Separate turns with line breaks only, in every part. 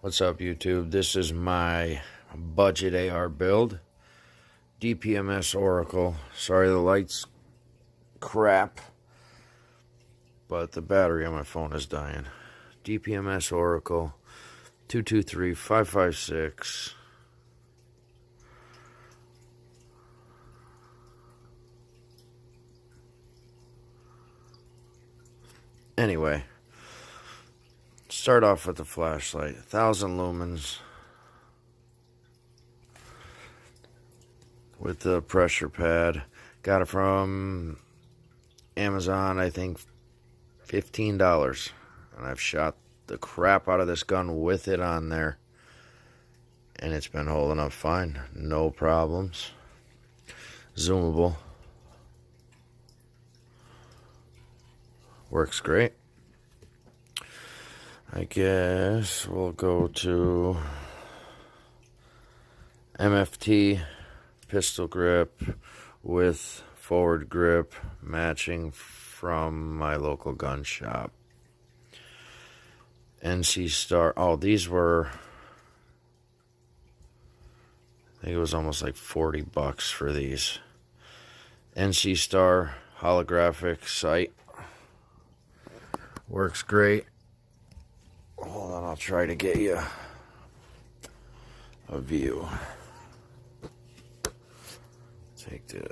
What's up, YouTube? This is my budget AR build. DPMS Oracle. Sorry the light's crap, but the battery on my phone is dying. DPMS Oracle 223556. Anyway, start off with the flashlight. 1000 lumens with the pressure pad. Got it from Amazon, I think $15. And I've shot the crap out of this gun with it on there. And it's been holding up fine. No problems. Zoomable. Works great. I guess we'll go to MFT pistol grip with forward grip matching from my local gun shop. NC Star. Oh, these were, I think it was almost like $40 for these. NC Star holographic sight. Works great. Hold on, I'll try to get you a view. Take the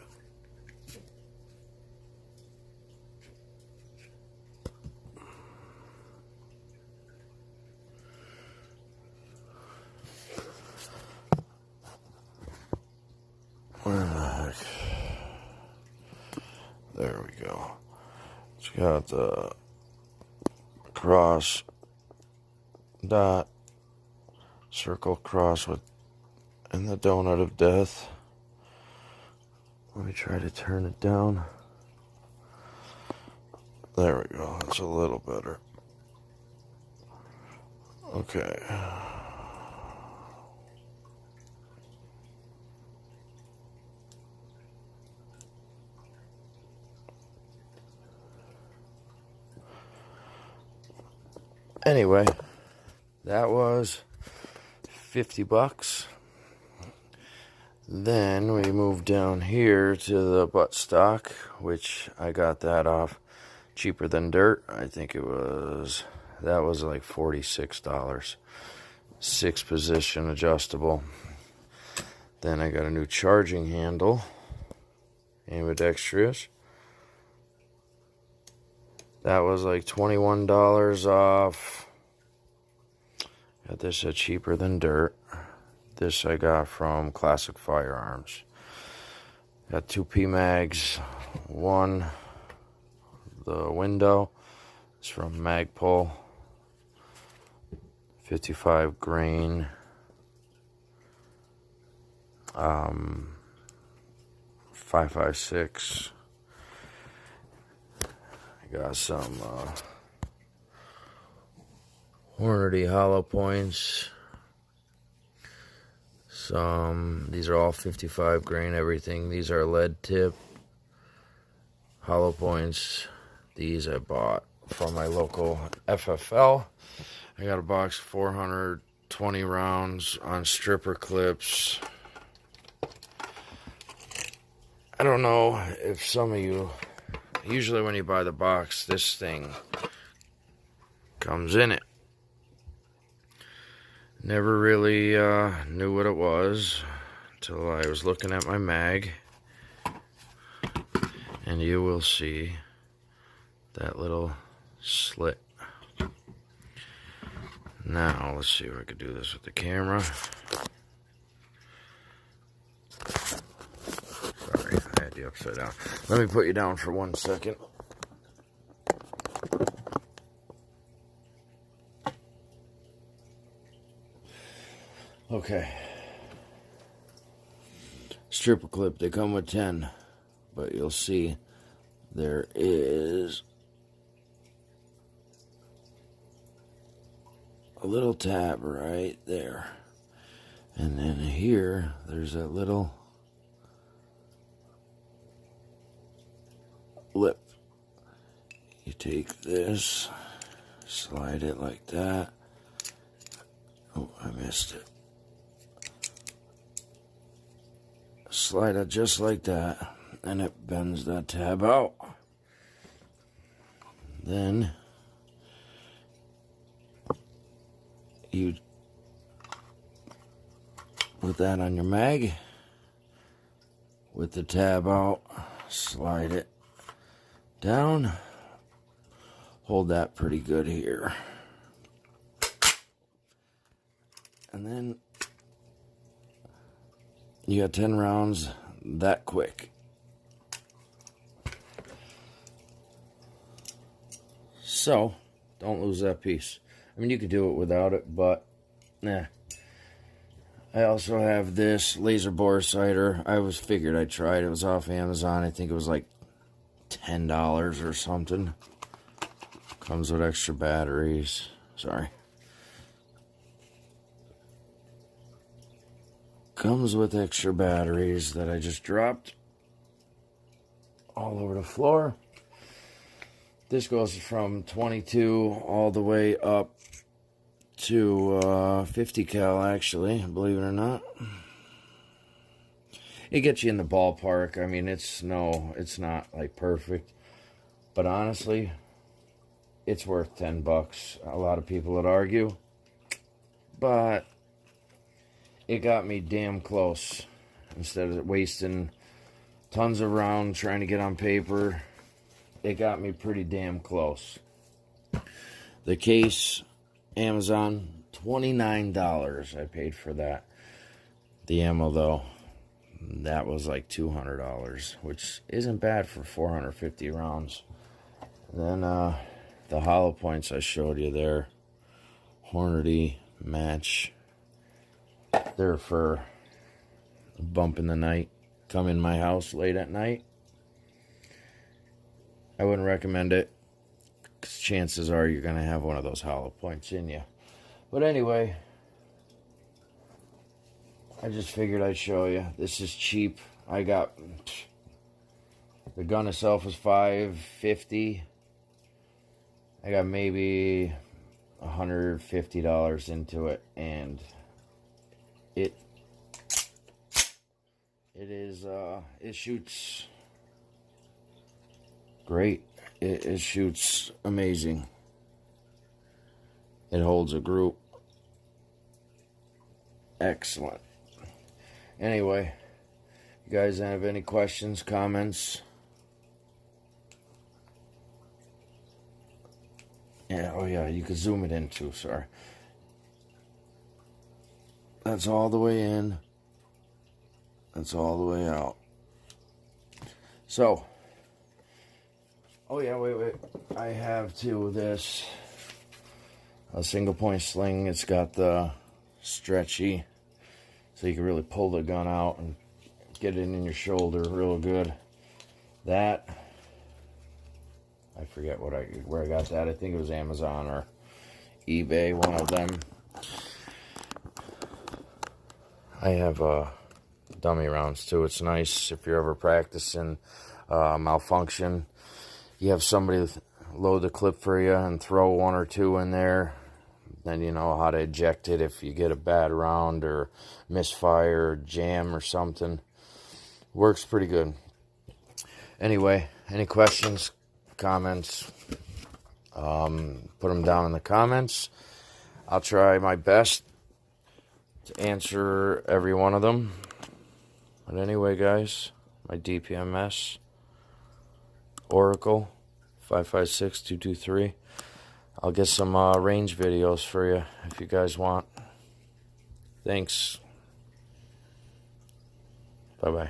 where the heck? There we go. It's got the cross, dot, circle, cross with, and the donut of death. Let me try to turn it down. There we go. That's a little better. Okay. Anyway, that was $50. Then we moved down here to the buttstock, which I got that off cheaper than dirt. I think that was like $46. 6-position adjustable. Then I got a new charging handle, ambidextrous. That was like $21 off. Got this at cheaper than dirt. This I got from Classic Firearms. Got 2 PMags. One, the window, it's from Magpul. 55 grain. 5.56. I got some Hornady hollow points. These are all 55 grain, everything. These are lead tip hollow points. These I bought from my local FFL. I got a box 420 rounds on stripper clips. I don't know if some of you, usually when you buy the box, this thing comes in it. Never really knew what it was until I was looking at my mag, and you will see that little slit. Now let's see if I could do this with the camera. Sorry, I had you upside down. Let me put you down for 1 second. Okay. Stripper clip, they come with 10, but you'll see there is a little tab right there. And then here, there's that little lip. You take this, slide it like that. Oh, I missed it. Slide it just like that, and it bends that tab out. Then you put that on your mag with the tab out, slide it down, hold that pretty good here, and then you got 10 rounds that quick. So don't lose that piece. I mean, you could do it without it, but nah. I also have this laser bore sighter. I was figured I'd try it. It was off Amazon. I think it was like $10 or something. Comes with extra batteries. Sorry. Comes with extra batteries that I just dropped all over the floor. This goes from 22 all the way up to 50 cal, actually, believe it or not. It gets you in the ballpark. I mean, it's not like perfect, but honestly, it's worth $10. A lot of people would argue, but it got me damn close. Instead of wasting tons of rounds trying to get on paper, it got me pretty damn close. The case, Amazon, $29 I paid for that. The ammo, though, that was like $200, which isn't bad for 450 rounds. Then the hollow points I showed you there, Hornady match. They're for a bump in the night. Come in my house late at night. I wouldn't recommend it, because chances are you're going to have one of those hollow points in you. But anyway, I just figured I'd show you. This is cheap. I got, the gun itself was $550. I got maybe $150 into it, and it shoots great. It shoots amazing. It holds a group. Excellent. Anyway, you guys have any questions, comments? Yeah, oh yeah, you can zoom it in too, sorry. That's all the way in. That's all the way out. So, oh yeah, wait. I have too this. A single point sling. It's got the stretchy, so you can really pull the gun out and get it in your shoulder real good. That, I forget where I got that. I think it was Amazon or eBay, one of them. I have dummy rounds too. It's nice if you're ever practicing malfunction. You have somebody load the clip for you and throw one or two in there. Then you know how to eject it if you get a bad round or misfire or jam or something. Works pretty good. Anyway, any questions, comments, put them down in the comments. I'll try my best to answer every one of them. But anyway, guys, my DPMS, Oracle 556223. I'll get some range videos for you if you guys want. Thanks. Bye-bye.